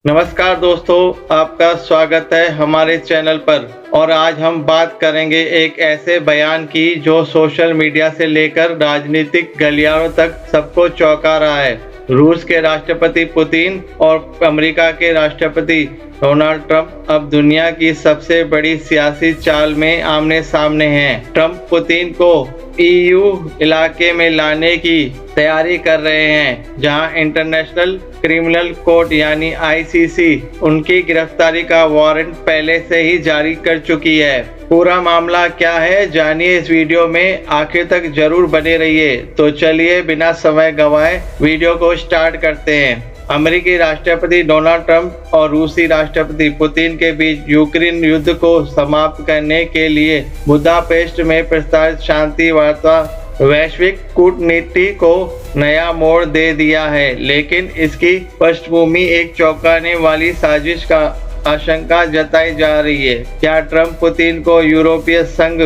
नमस्कार दोस्तों, आपका स्वागत है हमारे चैनल पर। और आज हम बात करेंगे एक ऐसे बयान की जो सोशल मीडिया से लेकर राजनीतिक गलियारों तक सबको चौंका रहा है। रूस के राष्ट्रपति पुतिन और अमेरिका के राष्ट्रपति डोनाल्ड ट्रंप अब दुनिया की सबसे बड़ी सियासी चाल में आमने सामने हैं। ट्रंप पुतिन को ईयू इलाके में लाने की तैयारी कर रहे हैं, जहां इंटरनेशनल क्रिमिनल कोर्ट यानी आईसीसी उनकी गिरफ्तारी का वारंट पहले से ही जारी कर चुकी है। पूरा मामला क्या है, जानिए इस वीडियो में। आखिर तक जरूर बने रहिए। तो चलिए बिना समय गंवाए वीडियो को स्टार्ट करते हैं। अमेरिकी राष्ट्रपति डोनाल्ड ट्रंप और रूसी राष्ट्रपति पुतिन के बीच यूक्रेन युद्ध को समाप्त करने के लिए बुदापेस्ट में प्रस्तावित शांति वार्ता वैश्विक कूटनीति को नया मोड़ दे दिया है, लेकिन इसकी पृष्ठभूमि एक चौंकाने वाली साजिश का आशंका जताई जा रही है। क्या ट्रंप पुतिन को यूरोपीय संघ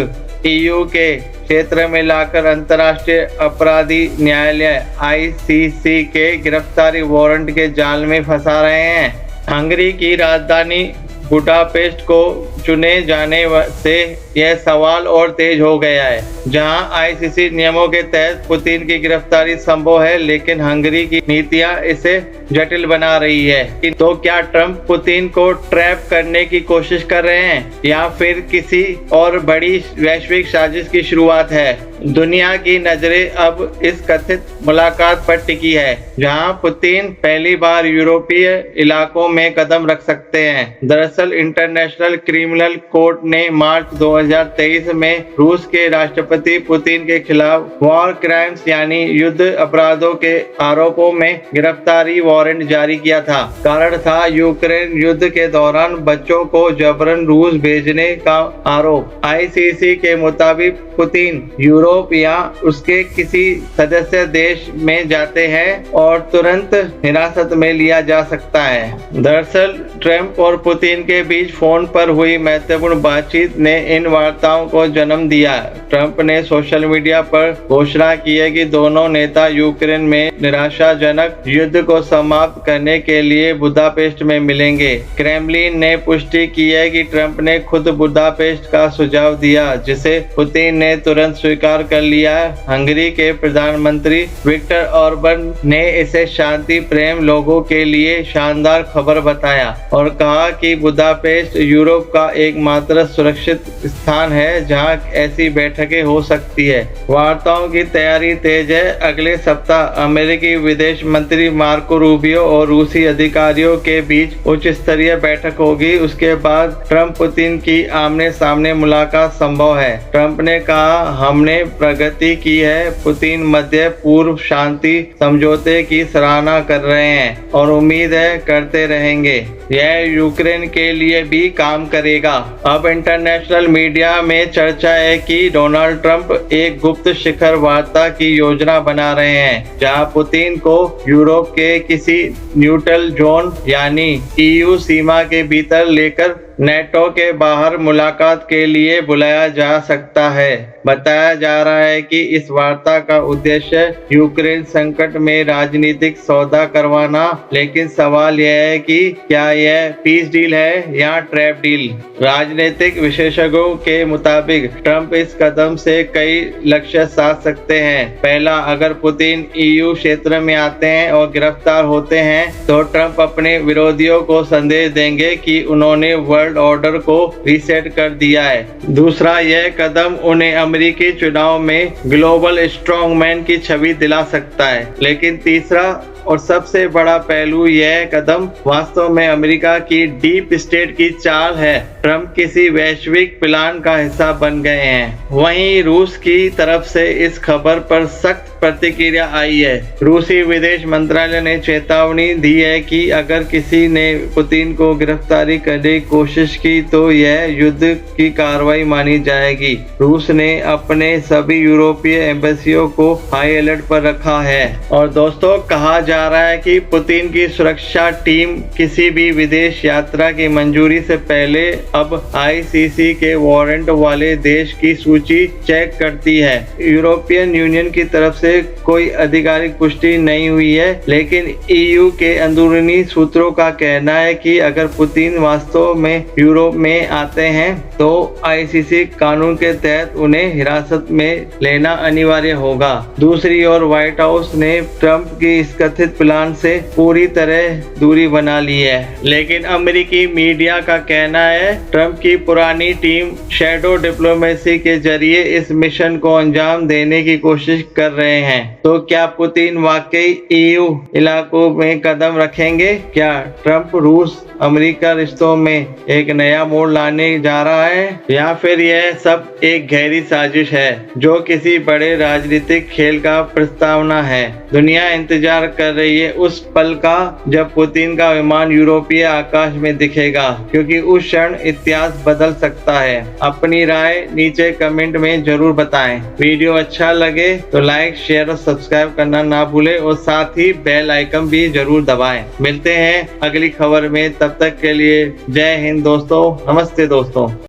ईयू के क्षेत्र में लाकर अंतर्राष्ट्रीय अपराधी न्यायालय आईसीसी के गिरफ्तारी वारंट के जाल में फंसा रहे हैं? हंगरी की राजधानी बुडापेस्ट को चुने जाने से यह सवाल और तेज हो गया है। जहां आईसीसी नियमों के तहत पुतिन की गिरफ्तारी संभव है, लेकिन हंगरी की नीतियां इसे जटिल बना रही है। तो क्या ट्रंप पुतिन को ट्रैप करने की कोशिश कर रहे हैं या फिर किसी और बड़ी वैश्विक साजिश की शुरुआत है? दुनिया की नजरें अब इस कथित मुलाकात पर टिकी है, जहां पुतिन पहली बार यूरोपीय इलाकों में कदम रख सकते हैं। दरअसल इंटरनेशनल क्रिमिनल कोर्ट ने मार्च 2023 में रूस के राष्ट्रपति पुतिन के खिलाफ वॉर क्राइम्स यानी युद्ध अपराधों के आरोपों में गिरफ्तारी वारंट जारी किया था। कारण था यूक्रेन युद्ध के दौरान बच्चों को जबरन रूस भेजने का आरोप। आईसीसी के मुताबिक पुतिन यूरोप या उसके किसी सदस्य देश में जाते हैं और तुरंत हिरासत में लिया जा सकता है। दरअसल ट्रंप और पुतिन के बीच फोन पर हुई महत्वपूर्ण बातचीत ने इन वार्ताओं को जन्म दिया। ट्रंप ने सोशल मीडिया पर घोषणा की है कि दोनों नेता यूक्रेन में निराशाजनक युद्ध को समाप्त करने के लिए बुदापेस्ट में मिलेंगे। क्रेमलिन ने पुष्टि की है कि ट्रंप ने खुद बुदापेस्ट का सुझाव दिया, जिसे पुतिन ने तुरंत स्वीकार कर लिया। हंगरी के प्रधानमंत्री विक्टर ऑर्बन ने इसे शांति प्रेम लोगों के लिए शानदार खबर बताया और कहा कि बुदापेस्ट यूरोप का एकमात्र सुरक्षित स्थान है जहां ऐसी बैठकें हो सकती है। वार्ताओं की तैयारी तेज है। अगले सप्ताह अमेरिकी विदेश मंत्री मार्को रूबियो और रूसी अधिकारियों के बीच उच्च स्तरीय बैठक होगी। उसके बाद ट्रंप पुतिन की आमने सामने मुलाकात संभव है। ट्रंप ने कहा, हमने प्रगति की है। पुतिन मध्य पूर्व शांति समझौते की सराहना कर रहे हैं और उम्मीद है करते रहेंगे। यह यूक्रेन के लिए भी काम करेगा। अब इंटरनेशनल मीडिया में चर्चा है कि डोनाल्ड ट्रंप एक गुप्त शिखर वार्ता की योजना बना रहे हैं, जहां पुतिन को यूरोप के किसी न्यूट्रल जोन यानी ईयू सीमा के भीतर लेकर नेटो के बाहर मुलाकात के लिए बुलाया जा सकता है। बताया जा रहा है कि इस वार्ता का उद्देश्य यूक्रेन संकट में राजनीतिक सौदा करवाना, लेकिन सवाल यह है कि क्या यह पीस डील है या ट्रैप डील। राजनीतिक विशेषज्ञों के मुताबिक ट्रंप इस कदम से कई लक्ष्य साध सकते हैं। पहला, अगर पुतिन ईयू क्षेत्र में आते हैं और गिरफ्तार होते हैं तो ट्रंप अपने विरोधियों को संदेश देंगे कि उन्होंने वर्ल्ड ऑर्डर को रीसेट कर दिया है। दूसरा, यह कदम उन्हें अमेरिकी चुनाव में ग्लोबल स्ट्रॉन्गमैन की छवि दिला सकता है। लेकिन तीसरा और सबसे बड़ा पहलू, यह कदम वास्तव में अमेरिका की डीप स्टेट की चाल है। ट्रंप किसी वैश्विक प्लान का हिस्सा बन गए हैं। वहीं रूस की तरफ से इस खबर पर सख्त प्रतिक्रिया आई है। रूसी विदेश मंत्रालय ने चेतावनी दी है कि अगर किसी ने पुतिन को गिरफ्तारी करने की कोशिश की तो यह युद्ध की कार्रवाई मानी जाएगी। रूस ने अपने सभी यूरोपीय एम्बेसियों को हाई अलर्ट पर रखा है। और दोस्तों, कहा जा रहा है कि पुतिन की सुरक्षा टीम किसी भी विदेश यात्रा की मंजूरी से पहले अब आईसीसी के वारंट वाले देश की सूची चेक करती है। यूरोपियन यूनियन की तरफ से कोई आधिकारिक पुष्टि नहीं हुई है, लेकिन ईयू के अंदरूनी सूत्रों का कहना है कि अगर पुतिन वास्तव में यूरोप में आते हैं तो आईसीसी कानून के तहत उन्हें हिरासत में लेना अनिवार्य होगा। दूसरी ओर व्हाइट हाउस ने ट्रंप की इस कथित प्लान से पूरी तरह दूरी बना ली है, लेकिन अमेरिकी मीडिया का कहना है ट्रंप की पुरानी टीम शैडो डिप्लोमेसी के जरिए इस मिशन को अंजाम देने की कोशिश कर रहे हैं। तो क्या पुतिन वाकई ईयू इलाकों में कदम रखेंगे? क्या ट्रंप रूस अमेरिका रिश्तों में एक नया मोड़ लाने जा रहा है, या फिर यह सब एक गहरी साजिश है जो किसी बड़े राजनीतिक खेल का प्रस्तावना है? दुनिया इंतजार कर रही है उस पल का जब पुतिन का विमान यूरोपीय आकाश में दिखेगा, क्योंकि उस क्षण इतिहास बदल सकता है। अपनी राय नीचे कमेंट में जरूर बताएं। वीडियो अच्छा लगे तो लाइक, शेयर और सब्सक्राइब करना ना भूलें और साथ ही बेल आइकन भी जरूर दबाएं। मिलते हैं अगली खबर में, तब तक के लिए जय हिंद दोस्तों। नमस्ते दोस्तों।